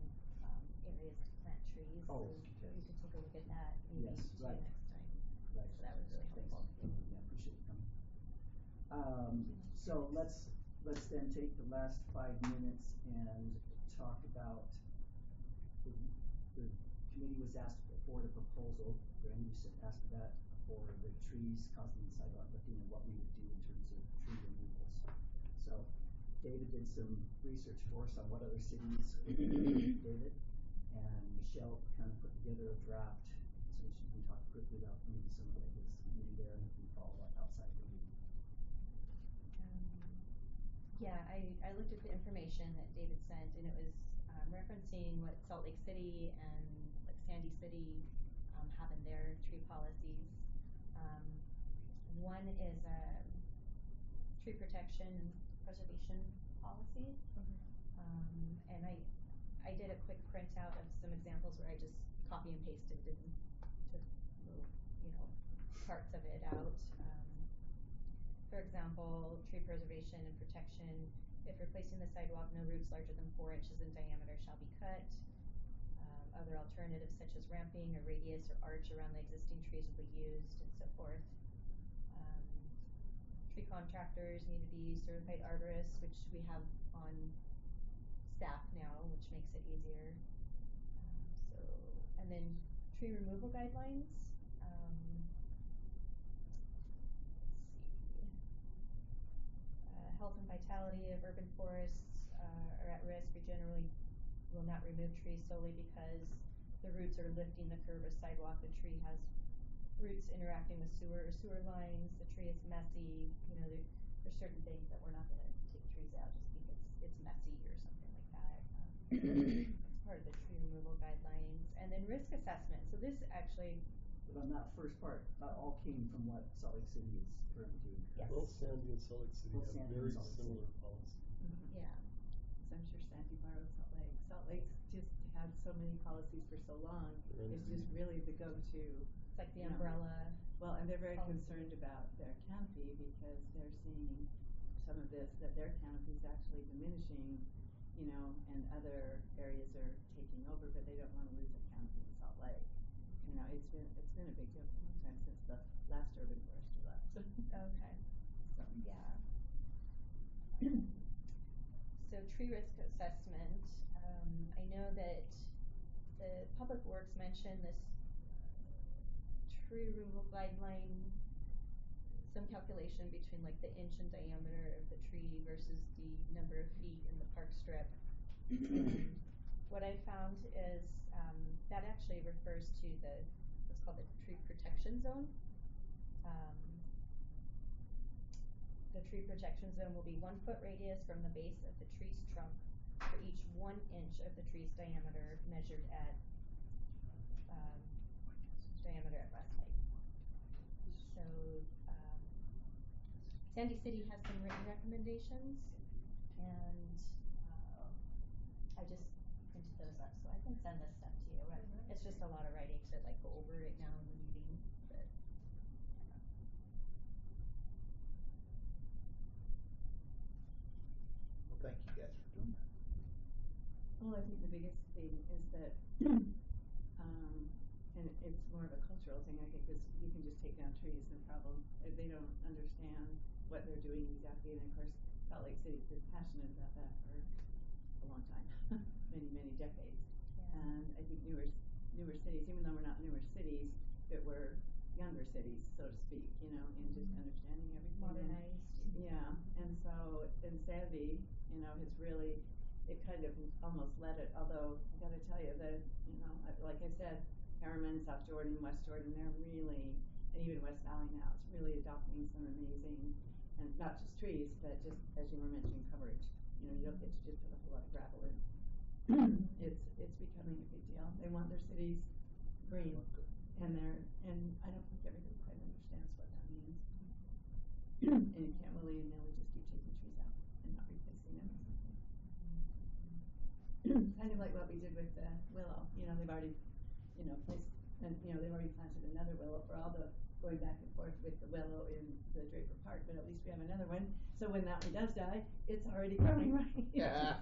areas to plant trees, so Oh, you okay. could take a look at that maybe Yes, too right. next time. Right. So that was really Thanks. helpful. Yeah, appreciate you coming. So let's then take the last 5 minutes and talk about the committee was asked for the proposal, Brandon, you said asked for that, for the trees causing the sidewalk lifting and what we would do in terms of tree removals. So David did some research for us on what other cities did it, and Michelle kind of put together a draft, so she can talk quickly about maybe some of the ideas we do there and we can follow up outside the meeting. Yeah, I looked at the information that David sent, and it was referencing what Salt Lake City and like Sandy City have in their tree policies. One is a tree protection and preservation policy. And I did a quick printout of some examples where I just copy and pasted and took little, parts of it out. For example, tree preservation and protection. If replacing the sidewalk, no roots larger than 4 inches in diameter shall be cut. Other alternatives such as ramping or radius or arch around the existing trees will be used, and so forth. Tree contractors need to be certified arborists, which we have on staff now, which makes it easier. And then tree removal guidelines. Health and vitality of urban forests are at risk. We generally will not remove trees solely because the roots are lifting the curb of sidewalk. The tree has roots interacting with sewer lines. The tree is messy. There's certain things that we're not going to take trees out just because it's messy or something like that. It's part of the tree removal guidelines. And then risk assessment. So this actually. But on that first part, that all came from what Salt Lake City is currently doing. Yes. Both Sandy and Salt Lake City Both have Sandy and very Salt Lake similar City. policies. Yeah. So I'm sure Sandy borrowed Salt Lake. Salt Lake's just had so many policies for so long. They're It's just really the go-to. It's like the Yeah. umbrella Well, and they're very policy. concerned about their canopy because they're seeing some of this, that their canopy is actually diminishing, you know, and other areas are taking over, but they don't wanna lose their canopy in Salt Lake. You know, it's been a big deal for a long time since the last urban forester left. Okay, So, yeah. So tree risk assessment, I know that the Public Works mentioned this tree removal guideline, some calculation between like the inch in diameter of the tree versus the number of feet in the park strip. And what I found is, that actually refers to what's called the tree protection zone. The tree protection zone will be 1 foot radius from the base of the tree's trunk for each 1 inch of the tree's diameter measured at, diameter at West Lake. So, Sandy City has some written recommendations, and, I just printed those up, so I can send this stuff to you. It's just a lot of writing to like go over right now in the meeting, but, Well, thank you guys for doing that. well, I think the biggest thing is that, and it's more of a cultural thing, I think, is you can just take down trees, no problem. They don't understand what they're doing exactly, and of course, Salt Lake City's been passionate about that for a long time, many decades. Yeah. And I think newer cities, even though we're not newer cities, but we're younger cities, so to speak, you know, in just understanding everything. modernized. Yeah, and so, and Sandy, you know, has really, it kind of almost led it, although I gotta tell you that, you know, like I said, Harriman, South Jordan, West Jordan, they're really, and even West Valley now, it's really adopting some amazing, and not just trees, but just, as you were mentioning, coverage. You know, you don't get to just put a whole lot of gravel in. It's becoming a big deal. They want their cities green, and I don't think everybody quite understands what that means. And you can't willy-nilly just keep taking trees out and not replacing them. Kind of like what we did with the willow, you know, they've already, you know, placed, and, you know, they've already planted another willow for all the going back and forth with the willow in the Draper Park, but at least we have another one, so when that one does die, it's already growing, right? Yeah.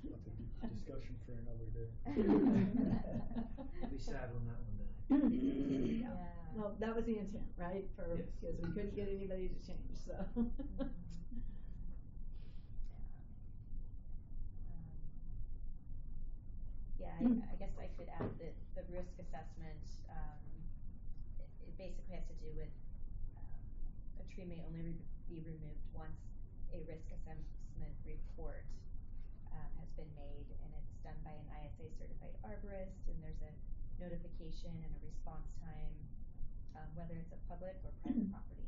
That's a deep discussion for another day. I'll be sad when that one dies. Yeah. Well, that was the intent, right, for, Yes. because we couldn't get anybody to change, so. Yeah, I guess I could add that the risk assessment, it basically has to do with, a tree may only be removed once a risk assessment report, has been made, and it's done by an ISA certified arborist, and there's a notification and a response time, whether it's a public or private property.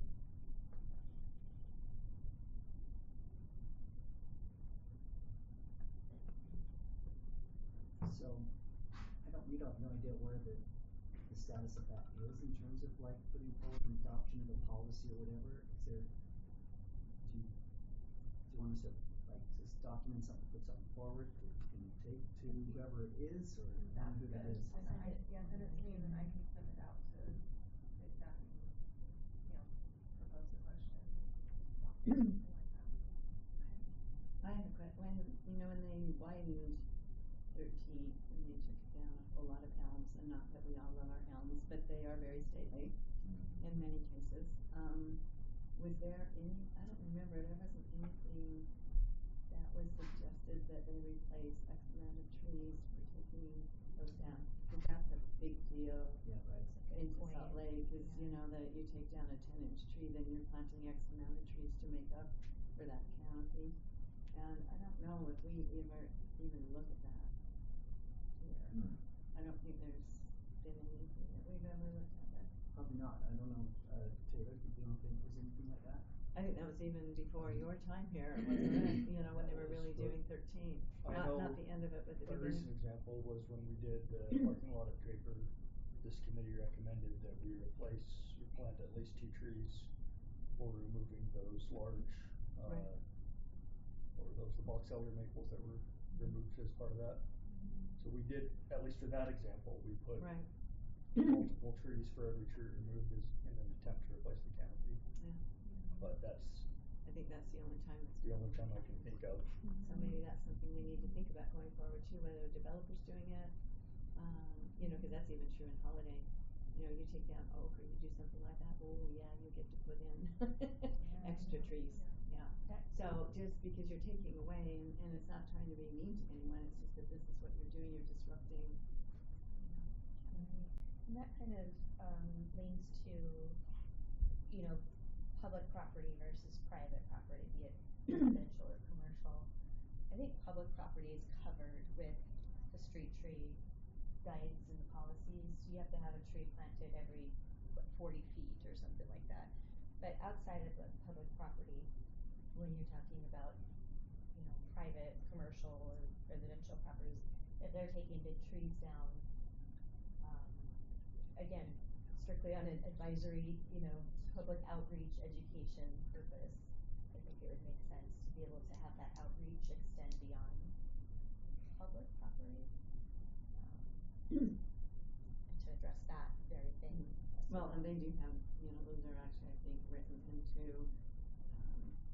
So, we don't have no idea where the status of that is in terms of like putting forward an adoption of a policy or whatever. Is there, do you want us to like just document something, put something forward that you can take to whoever it is, or who that is? Send it to me, and then I can send it out to that and, you know, propose a question. Something like that. I have a question, you know, when they widened 13th, and they took down a whole lot of elms, and not that we all love our elms, but they are very stately in many cases. Was there any, I don't remember, there wasn't anything that was suggested that they replace X amount of trees for taking those down? Because that's a big deal. Yeah, right. Into point. Salt Lake is, you know, that you take down a 10-inch tree, then you're planting X amount of trees to make up for that canopy. And I don't know if we ever even look at that here. I don't think there's been anything that we've ever looked at that. Probably not. I don't know, Taylor, do you don't think there's anything like that? I think that was even before your time here, wasn't it? You know, when they were really doing 13. I Not know the end of it, but the A beginning. recent example was when we did the parking lot at Draper. This committee recommended that we plant at least 2 trees for removing those large, Right. or those the box elder maples that were removed as part of that. So we did, at least for that example, we put Right. multiple trees for every tree removed in attempt to replace the canopy. Yeah. But that's I think that's the only time it's. the only time I can think of. So maybe that's something we need to think about going forward too, whether a developer's doing it, you know, cause that's even true in Holiday. You know, you take down oak or you do something like that, oh yeah, you get to put in extra trees, yeah. So just because you're taking away and it's not trying to be mean to anyone, it's just that this is what you're doing, you're disrupting, you know. And that kind of, leans to, you know, public property versus private property, be it residential or commercial. I think public property is covered with the street tree guides and policies. You have to have a tree planted every, 40 feet or something like that. But outside of the public property, when you're talking about, you know, private, commercial or residential properties, if they're taking big trees down, again, strictly on an advisory, you know, public outreach, education purpose, I think it would make sense to be able to have that outreach extend beyond public property. And to address that very thing. Well, and they do have, you know, those are actually, I think, written into,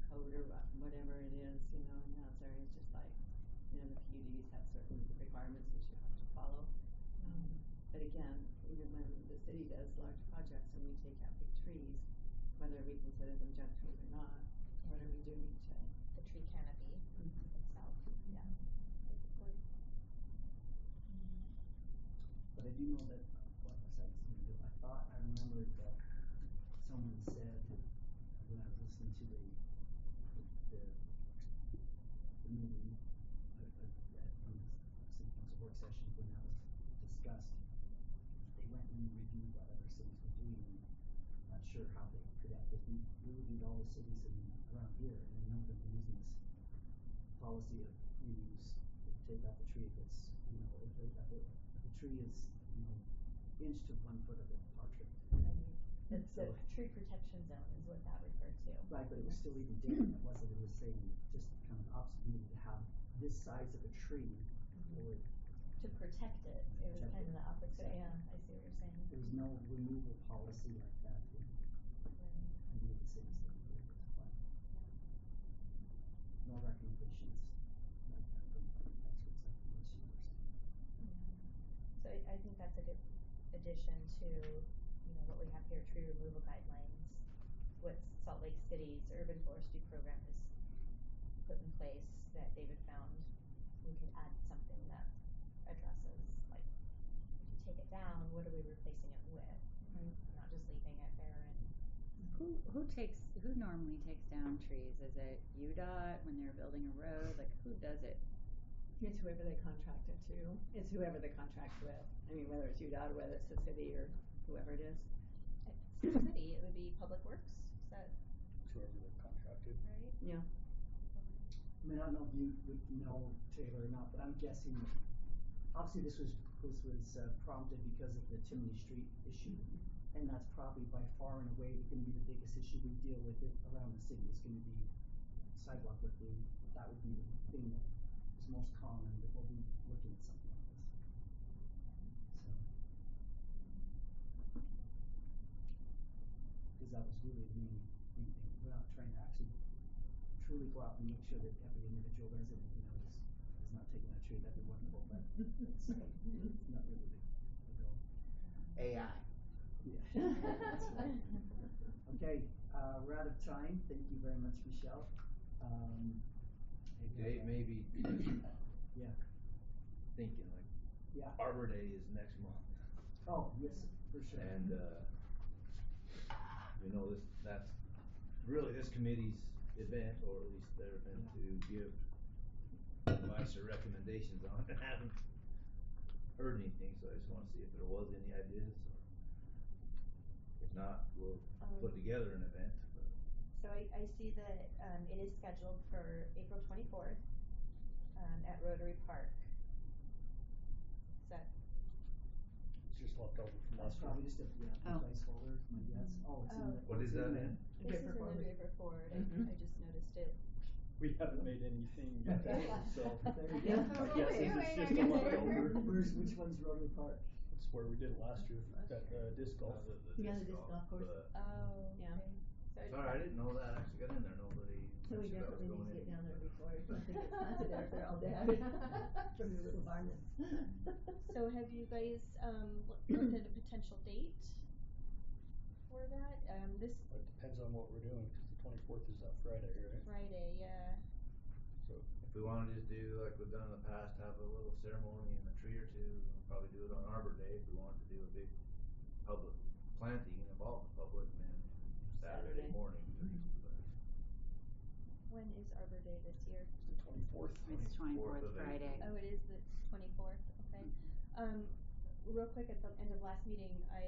code or whatever it is, you know, in those areas, just like, you know, the PUDs have certain requirements that you have to follow. But again, even when the city does large projects and we take out big trees, whether we consider them junk trees or not, what are we doing to? The tree canopy itself, yeah. But I do know that, like I said, I thought I remembered that someone said when I was listening to the meeting, from the city council work session when that was discussed, they went and reviewed what other cities were doing. Not sure how they could have, but we reviewed all the cities around here, and none of them were using this policy of take out the tree if it's, you know, if the tree is, you know, inch to 1 foot of the portrait. It's the tree protection zone is what that referred to. Right, but it was still even different. It wasn't, it was saying just kind of opposite, you needed to have this size of a tree or To protect it, it was kind of the opposite, Exactly. yeah, I see what you're saying. there was no removal policy like that in any of the cities that we did. But no recommendations like that from experts like the ones you were saying. So I think that's a good addition to, you know, what we have here, tree removal guidelines. What Salt Lake City's urban forestry program has put in place that David found, we could add something that addresses, like, if you take it down, what are we replacing it with? Not just leaving it barren. Who normally takes down trees? Is it UDOT when they're building a road? Like, who does it? It's whoever they contract it to. It's whoever they contract with. I mean, whether it's UDOT or whether it's the city or whoever it is. If it's the city, it would be Public Works, is that Whoever they've contracted. right? Yeah. I mean, I don't know if you would know Taylor or not, but I'm guessing, obviously this was prompted because of the Timothy Street issue. And that's probably by far and away going to be the biggest issue we deal with around the city. It's going to be sidewalk lifting. That would be the thing that is most common that we'll be looking at something like this. So, because that was really the main thing. We're not trying to actually truly go out and make sure that every individual resident, you know, is not taking a tree. That'd be wonderful, but it's not really the goal. AI. Yeah. That's right. Okay, we're out of time. Thank you very much, Michelle. Hey, Dave, maybe Yeah. thinking like Yeah. Arbor Day is next month. Oh, yes, for sure. And, you know, that's really this committee's event, or at least their event, to give advice or recommendations on it. I haven't heard anything, so I just wanna see if there was any ideas, or if not, we'll put together an event, but. So I see that, it is scheduled for April 24th, at Rotary Park. Is that, It's just left over from That's last probably week. just a Oh. placeholder, my guess. Oh, it's in the. What is that in? this is Draper in the forward. Draper forward, I just noticed it. We haven't made anything yet, so. There you Yeah. go. My guess is it's just a leftover. Which one's Rotary Park? It's where we did it last year, at disc golf. Yeah, the disc golf course. Oh, Yeah. okay. So Sorry, I didn't know that actually got in there, nobody So we mentioned that was definitely going need to in. get down there before, I think it's planted there if they're all dead from the little varmints. So have you guys, looked at a potential date for that? This It depends on what we're doing, cause the 24th is that Friday, right? Friday, yeah. So, If we wanna just do like we've done in the past, have a little ceremony and a tree or two, we'll probably do it on Arbor Day if we wanted to do a big public planting and involve the public, and then Saturday Saturday. morning. But When is Arbor Day this year? it's the 24th. It's 24th of April. Friday. Oh, it is the 24th, okay. Real quick, at the end of last meeting, I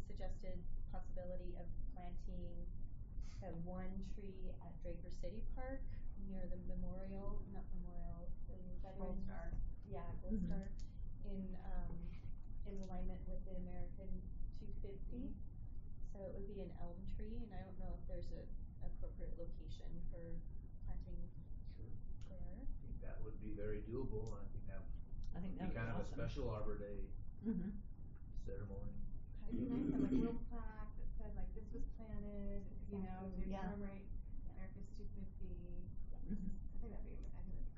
suggested possibility of planting one tree at Draper City Park near the memorial, not memorial, the veterans. Star. Yeah, Gold Mhm. Star, in alignment with the American 250. So it would be an elm tree, and I don't know if there's a appropriate location for planting Sure. there. I think that would be very doable, and I think that I think would that be would be kind of a awesome. special Arbor Day Mm-hmm. ceremony. It'd be nice to have like a little plaque that said like this was planted, you know, to Yeah. commemorate America's 250. Mhm. I think that'd be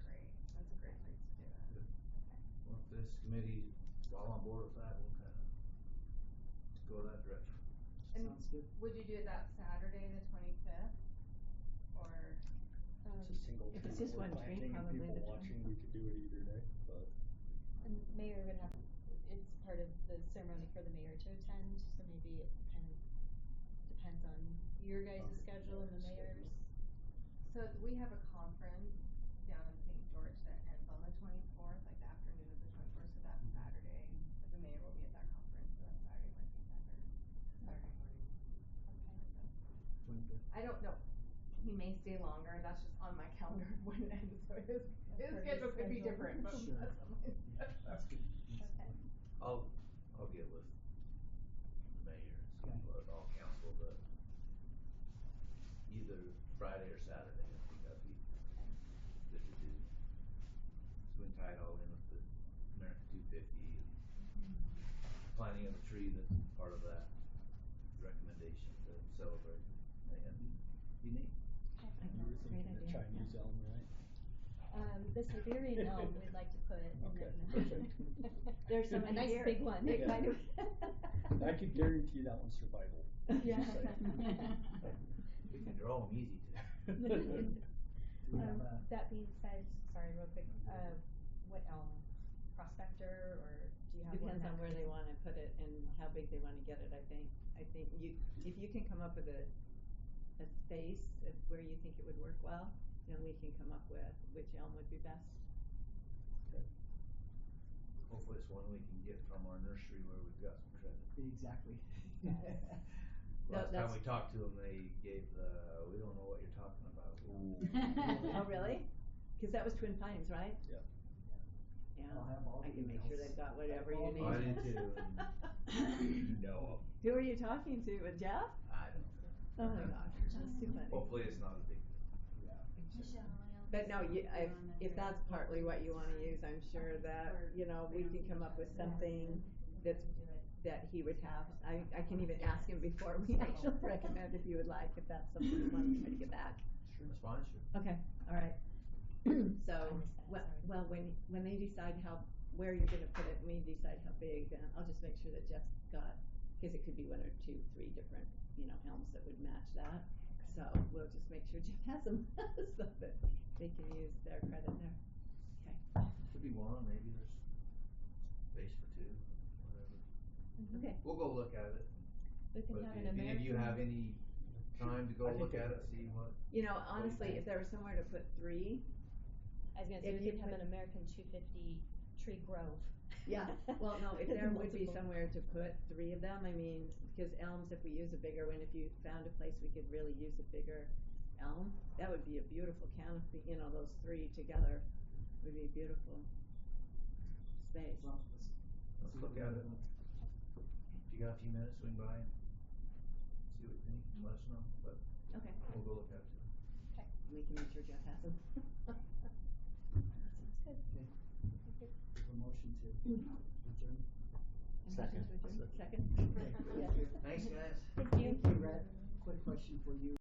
great. That's a great place to do it. Good. Okay. Well, if this committee's all on board with that, we'll kind of go that direction. And Sounds good. would you do it that Saturday, the 25th? Or It's a single If tree it's that just we're one tree, planting, and probably people the watching, we could do it either day, but. And mayor would have, it's part of the ceremony for the mayor to attend, so maybe it kind of depends on your guys' Okay. schedule and the mayor's. so we have a conference down in St. George that ends on the 24th, like the afternoon of the 24th, so that Saturday, the mayor will be at that conference, so that Saturday might be better. Saturday morning. Okay. I don't know. He may stay longer. That's just on my calendar when it ends. So his For his schedule could be schedule. different, but Sure. that's on my That's good. Okay. I'll get with the mayor and see Okay. what all council, but either Friday or Saturday, I think that'd be good to do. So we can tie it all in with the American 250 and planting of a tree that's part of that recommendation to celebrate. And be neat. Okay. I think You were that's a great thinking the idea. Chinese elm, right? The Siberian elm we'd like to put, and Okay, then perfect. There's so a many nice here. big one. It kind of. I could guarantee that one's survival. Yeah. Just saying. We can draw them easy too. Do we have a, That being said, sorry, real quick, what elm? Prospector, or do you have one? Depends on that- where they wanna put it and how big they wanna get it, I think. I think if you can come up with a space of where you think it would work well, then we can come up with which elm would be best. Hopefully it's one we can get from our nursery where we've got some credit. exactly. Last time that's- we talked to them, they gave we don't know what you're talking about. Oh, really? Cause that was Twin Pines, right? Yeah. Yeah, I'll have all I the can make sure emails. they've got whatever All you the need. I did too. You know 'em. Who are you talking to, with Jeff? I don't know. Oh my gosh, that's too funny. Hopefully it's not a big. Yeah. But no, if that's partly what you wanna use, I'm sure that, you know, we can come up with something that he would have. I can even ask him before we actually recommend if you would like, if that's something you wanna try to get back. That's fine, sure. Okay, alright. So, well, when they decide where you're gonna put it, and we decide how big, then I'll just make sure that Jeff's got, cause it could be 1 or 2, 3 different, elms that would match that. So we'll just make sure Jeff has them, so that they can use their credit there. Okay. Could be one, maybe there's space for 2, whatever. Okay. We'll go look at it. We can But have if an any of you have American. any time to go I think look at it, it'd see what. Honestly, if there was somewhere to put 3, I was gonna say, if we you could have put- an American 250 tree grove. yeah, well, no, if there would be Multiple. somewhere to put 3 of them, I mean, because elms, if we use a bigger one, if you found a place we could really use a bigger elm, that would be a beautiful canopy, those 3 together would be a beautiful space. Well, Let's look at it. If you got a few minutes, swing by and see what you think and let us know, but Okay, we'll go look at it too. we can make sure Jeff has them. Sounds good. Okay. Thank you. There's a motion to adjourn. A motion Second. to Second? Okay, thank you. Thanks, guys. Thank you. Hey, Red, quick question for you.